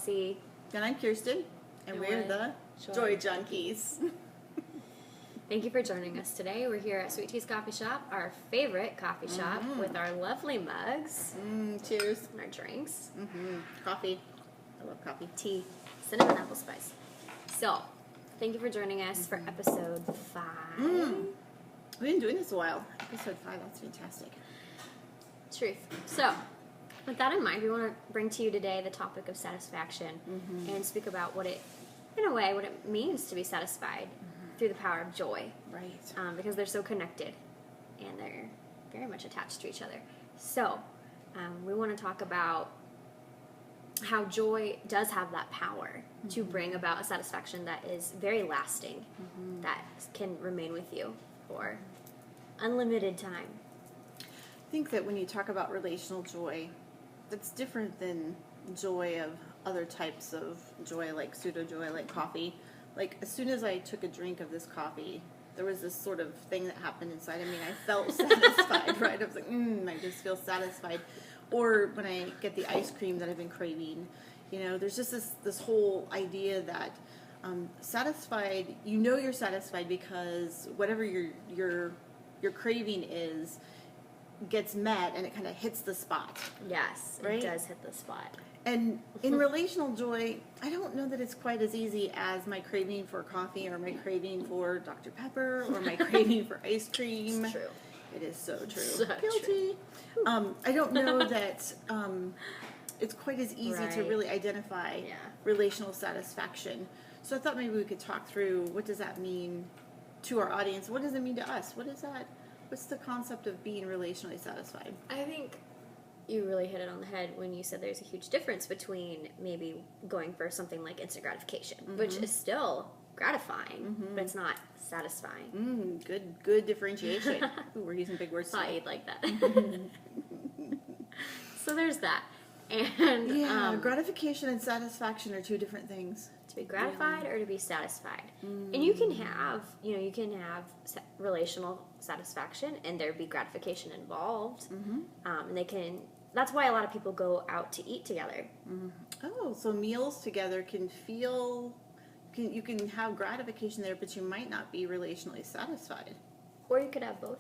Kelsey. And I'm Kirsten, and we're the Joy Junkies. Thank you for joining us today. We're here at Sweet Tea's Coffee Shop, our favorite coffee shop, with our lovely mugs. Cheers. And our drinks. Coffee. I love coffee. Tea. Cinnamon apple spice. So, thank you for joining us for episode 5. We've been doing this a while. Episode 5, that's fantastic. Truth. So, with that in mind, we want to bring to you today the topic of satisfaction and speak about what it means to be satisfied through the power of joy. Right. Because they're so connected and they're very much attached to each other. So, we want to talk about how joy does have that power to bring about a satisfaction that is very lasting, that can remain with you for unlimited time. I think that when you talk about relational joy, that's different than joy of other types of joy, like pseudo joy, like coffee. Like, as soon as I took a drink of this coffee, there was this sort of thing that happened inside of me. I felt satisfied, right? I was like, I just feel satisfied. Or when I get the ice cream that I've been craving, there's just this whole idea that satisfied, you're satisfied because whatever your craving is gets met, and it kind of hits the spot. Yes, right? It does hit the spot. And in relational joy, I don't know that it's quite as easy as my craving for coffee or my craving for Dr. Pepper or my craving for ice cream. It's true. It is so true. So Guilty. True. I don't know that it's quite as easy to really identify relational satisfaction. So I thought maybe we could talk through, what does that mean to our audience? What does it mean to us? What is that? What's the concept of being relationally satisfied? I think you really hit it on the head when you said there's a huge difference between maybe going for something like instant gratification, which is still gratifying, but it's not satisfying. Good differentiation. Ooh, we're using big words today. Thought you'd like that. So there's that. And gratification and satisfaction are two different things. To be gratified or to be satisfied. And you can have relational satisfaction and there be gratification involved. And that's why a lot of people go out to eat together. Oh, so meals together can feel, you can have gratification there, but you might not be relationally satisfied. Or you could have both.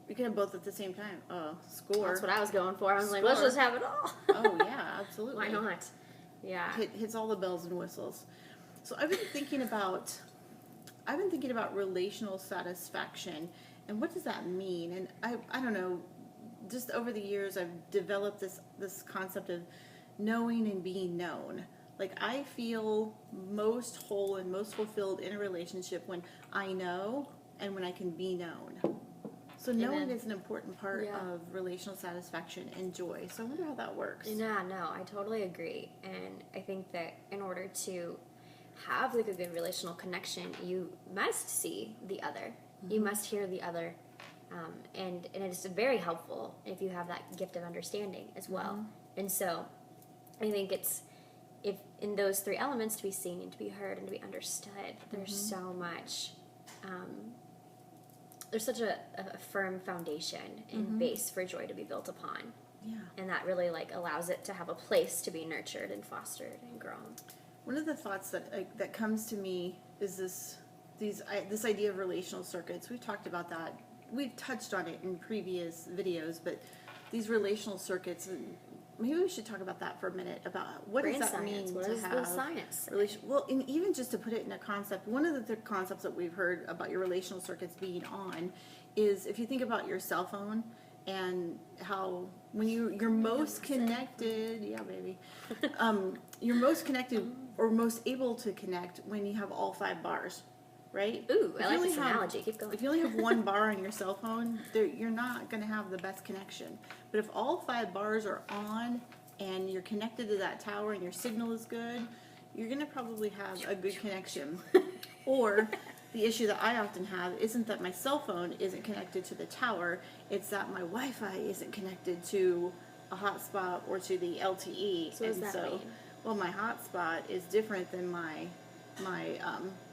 You can have both at the same time. Oh, score. That's what I was going for. I was like, let's just have it all. Oh, yeah, absolutely. Why not? Yeah. Hits all the bells and whistles. So I've been thinking about relational satisfaction, and what does that mean? And I don't know, just over the years I've developed this concept of knowing and being known. Like, I feel most whole and most fulfilled in a relationship when I know and when I can be known. So knowing is an important part of relational satisfaction and joy. So I wonder how that works. Yeah, no, I totally agree. And I think that in order to have like a good relational connection, you must see the other. You must hear the other. And it's very helpful if you have that gift of understanding as well. And so I think if in those 3 elements, to be seen and to be heard and to be understood, there's so much... there's such a firm foundation and base for joy to be built upon. Yeah. And that really allows it to have a place to be nurtured and fostered and grown. One of the thoughts that comes to me is this idea of relational circuits. We've talked about that. We've touched on it in previous videos, but these relational circuits, maybe we should talk about that for a minute, about what does that mean to have the science? Well, and even just to put it in a concept, one of the concepts that we've heard about your relational circuits being on is, if you think about your cell phone and how when you're most connected, you're most connected or most able to connect when you have all 5 bars, right? Ooh, I like this analogy. Keep going. If you only have 1 bar on your cell phone, you're not going to have the best connection. But if all 5 bars are on and you're connected to that tower and your signal is good, you're going to probably have a good connection. Or the issue that I often have isn't that my cell phone isn't connected to the tower, it's that my Wi-Fi isn't connected to a hotspot or to the LTE. So what does that mean? Well, my hotspot is different than my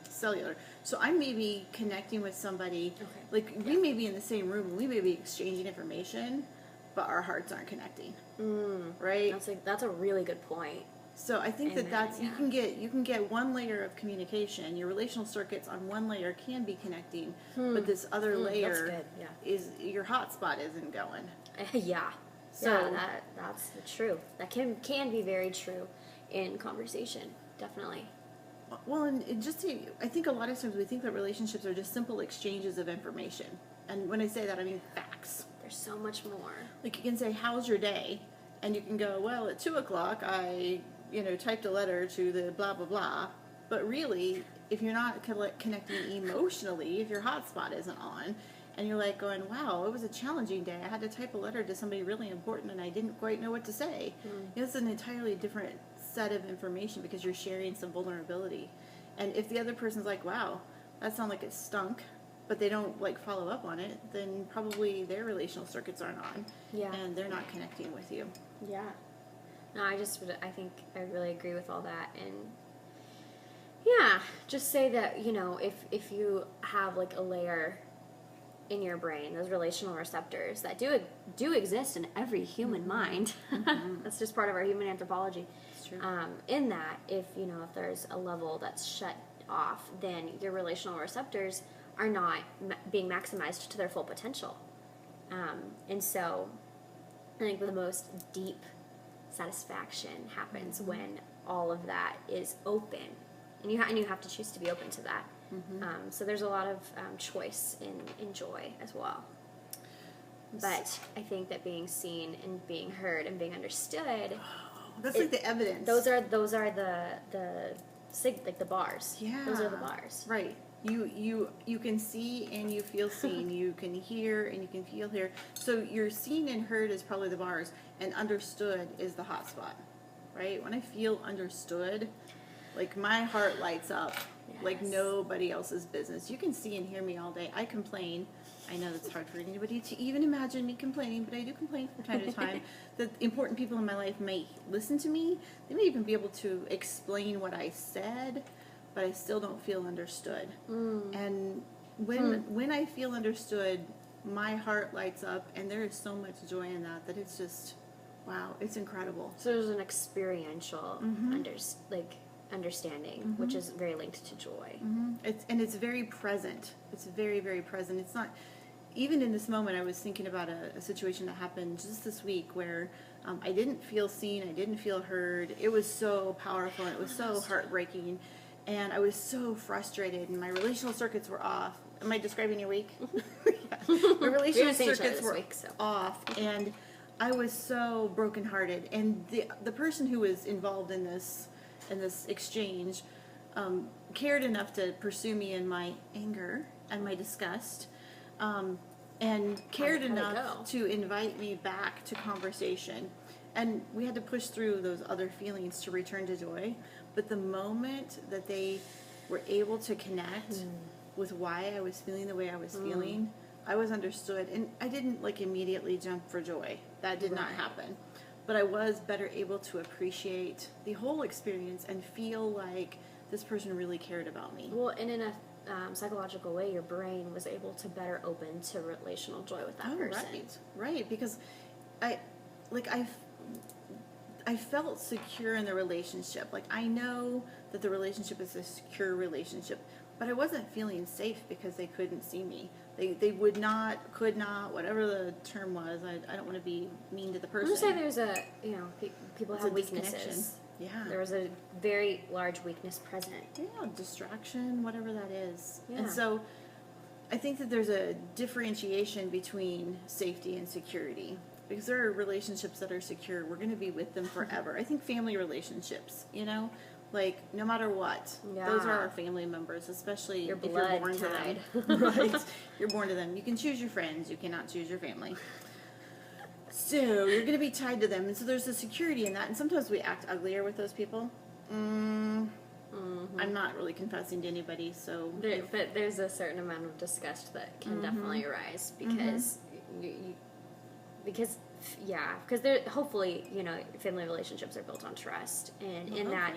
cellular. So I may be connecting with somebody, we may be in the same room and we may be exchanging information, but our hearts aren't connecting. Right? That's a really good point. So I think Amen, that's yeah. you can get one layer of communication. Your relational circuits on one layer can be connecting, but this other that's layer good, yeah. is your hotspot isn't going. Yeah. So- yeah, that's true. That can be very true in conversation, definitely. Well, and I think a lot of times we think that relationships are just simple exchanges of information. And when I say that, I mean facts. There's so much more. Like you can say, "How's your day?" And you can go, "Well, at 2:00, I, typed a letter to the blah blah blah." But really, if you're not connecting emotionally, if your hotspot isn't on, and you're like going, "Wow, it was a challenging day. I had to type a letter to somebody really important, and I didn't quite know what to say." It's an entirely different set of information because you're sharing some vulnerability. And if the other person's like, "Wow, that sounded like it stunk," but they don't follow up on it, then probably their relational circuits aren't on, Yeah. and they're not connecting with you. Yeah. No, I think I really agree with all that. And yeah, just say that, if you have like a layer in your brain, those relational receptors that do exist in every human mind. That's just part of our human anthropology. It's true. In that, if there's a level that's shut off, then your relational receptors are not being maximized to their full potential. And so I think the most deep satisfaction happens when all of that is open, and you have to choose to be open to that. So there's a lot of choice in joy as well. But I think that being seen and being heard and being understood, That's like the evidence. those are the bars. Yeah. Those are the bars. Right. You can see and you feel seen. You can hear and you can feel here. So your seen and heard is probably the bars, and understood is the hot spot. Right? When I feel understood, like my heart lights up like Yes. nobody else's business. You can see and hear me all day. I complain. I know it's hard for anybody to even imagine me complaining, but I do complain from time to time that important people in my life may listen to me. They may even be able to explain what I said, but I still don't feel understood. And when I feel understood, my heart lights up, and there is so much joy in that it's just, wow, it's incredible. So there's an experiential understanding, which is very linked to joy. It's very present. It's very, very present. It's not, even in this moment, I was thinking about a situation that happened just this week where I didn't feel seen, I didn't feel heard. It was so powerful, and it was so heartbreaking, and I was so frustrated, and my relational circuits were off. Am I describing your week? Yeah. My relational circuits were off, and I was so brokenhearted. And the person who was involved in this exchange cared enough to pursue me in my anger and my disgust, and cared How'd it enough go? to invite me back to conversation. And we had to push through those other feelings to return to joy. But the moment that they were able to connect with why I was feeling the way I was feeling, I was understood. And I didn't immediately jump for joy. That did not happen. But I was better able to appreciate the whole experience and feel like this person really cared about me. Well, and in a psychological way, your brain was able to better open to relational joy with that person. Right. Because I felt secure in the relationship. Like, I know that the relationship is a secure relationship, but I wasn't feeling safe because they couldn't see me. They would not, could not, whatever the term was. I don't want to be mean to the person. I'm just saying there's people It's have a disconnection. weaknesses. Yeah. There was a very large weakness present. Yeah, distraction, whatever that is. Yeah. And so I think that there's a differentiation between safety and security. Because there are relationships that are secure. We're going to be with them forever. I think family relationships, no matter what, those are our family members, especially Your if you're born blood to them. Right. You're born to them. You can choose your friends. You cannot choose your family. So you're going to be tied to them. And so there's a security in that. And sometimes we act uglier with those people. I'm not really confessing to anybody, so... But there's a certain amount of disgust that can definitely arise because because hopefully, family relationships are built on trust, and in that,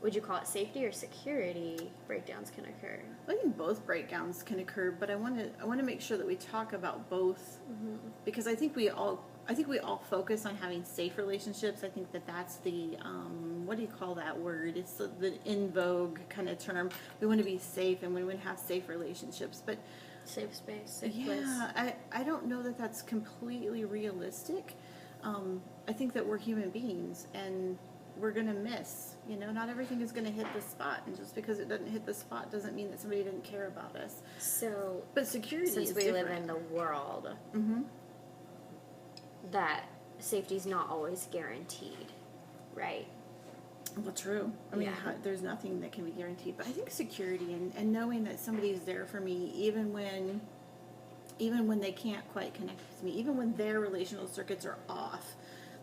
would you call it safety or security, breakdowns can occur? I think both breakdowns can occur, but I want to make sure that we talk about both, because I think I think we all focus on having safe relationships. I think that that's the, what do you call that word? It's the in vogue kind of term. We want to be safe and we want to have safe relationships. But Safe space, safe place. yeah, I don't know that that's completely realistic. I think that we're human beings and we're going to miss. You know, not everything is going to hit the spot. And just because it doesn't hit the spot doesn't mean that somebody didn't care about us. So, But security since is we different. live in the world, Mm-hmm. that safety is not always guaranteed, right? Well, true. I mean, Yeah. there's nothing that can be guaranteed. But I think security and knowing that somebody's there for me, even when they can't quite connect with me, even when their relational circuits are off,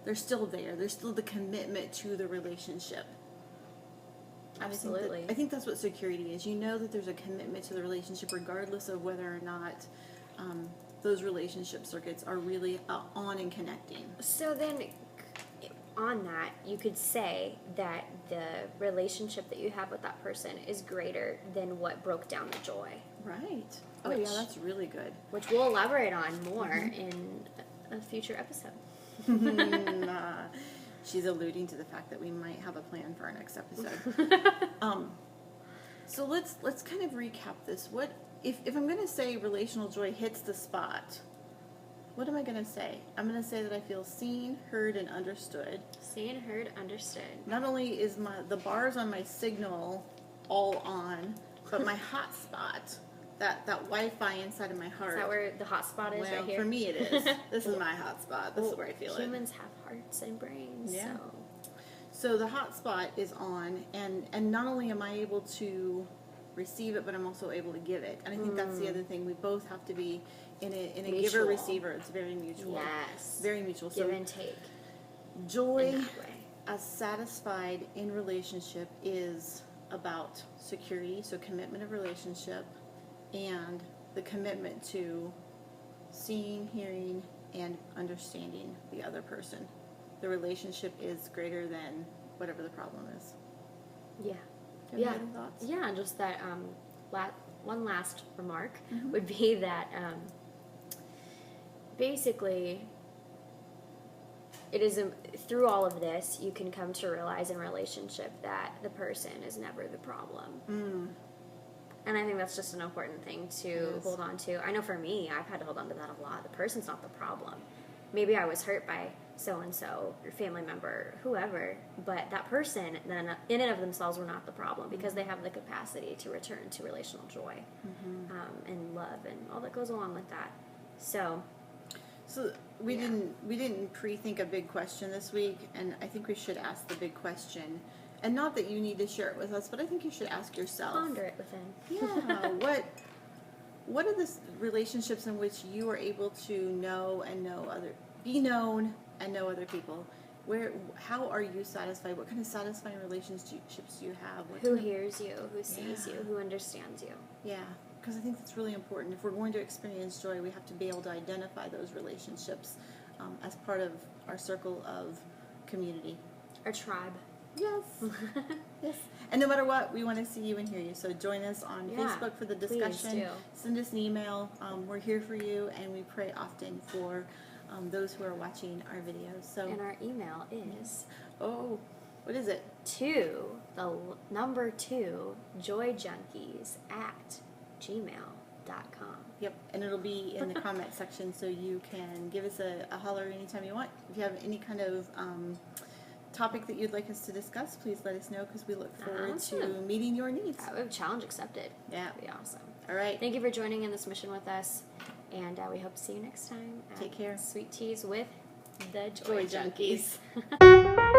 they're still there. There's still the commitment to the relationship. Absolutely. I think that's what security is. You know that there's a commitment to the relationship regardless of whether or not those relationship circuits are really on and connecting. So then, on that, you could say that the relationship that you have with that person is greater than what broke down the joy, Right. Oh, Which- yeah, that's really good. which we'll elaborate on more in a future episode. She's alluding to the fact that we might have a plan for our next episode. So let's kind of recap this. What if I'm going to say relational joy hits the spot? What am I going to say? I'm going to say that I feel seen, heard, and understood. Seen, heard, understood. Not only is the bars on my signal all on, but my hot spot, that Wi-Fi inside of my heart. Is that where the hot spot is, well, right here? for me it is. This is my hot spot. This is where I feel it. Humans have hearts and brains. Yeah. So. So the hot spot is on, and not only am I able to receive it, but I'm also able to give it. And I think that's the other thing. We both have to be in a Mutual. giver-receiver. It's very mutual. Yes. Very mutual. Give So and take joy in that way. as satisfied in relationship is about security, so commitment of relationship, and the commitment to seeing, hearing, and understanding the other person. The relationship is greater than whatever the problem is. Yeah. Do you Yeah. have any thoughts? Yeah, just that one last remark Mhm. would be that basically it is through all of this you can come to realize in relationship that the person is never the problem. Mm. And I think that's just an important thing to Yes. hold on to. I know for me, I've had to hold on to that a lot. The person's not the problem. Maybe I was hurt by so-and-so, your family member, whoever, but that person, then in and of themselves, were not the problem because they have the capacity to return to relational joy and love and all that goes along with that. So we Yeah. didn't pre-think a big question this week, and I think we should ask the big question. And not that you need to share it with us, but I think you should ask yourself. ponder it within. Yeah. What are the relationships in which you are able to be known and know other people? How are you satisfied? What kind of satisfying relationships do you have? What Who kind of- hears you, who sees Yeah. you, who understands you. Yeah, because I think that's really important. If we're going to experience joy, we have to be able to identify those relationships as part of our circle of community. Our tribe. Yes. Yes. And no matter what, we want to see you and hear you. So join us on Yeah, Facebook for the please discussion. do. Send us an email. We're here for you, and we pray often for those who are watching our videos. So, And our email is what is it? 2, number 2, JoyJunkies@gmail.com. Yep, and it'll be in the comment section, so you can give us a holler anytime you want. If you have any kind of topic that you'd like us to discuss, please let us know, because we look forward to Awesome. meeting your needs. We have challenge accepted. Yeah. That'd be awesome. All right. Thank you for joining in this mission with us, and we hope to see you next time. At Take care. Sweet Teas with the Joy Joy Junkies. Junkies.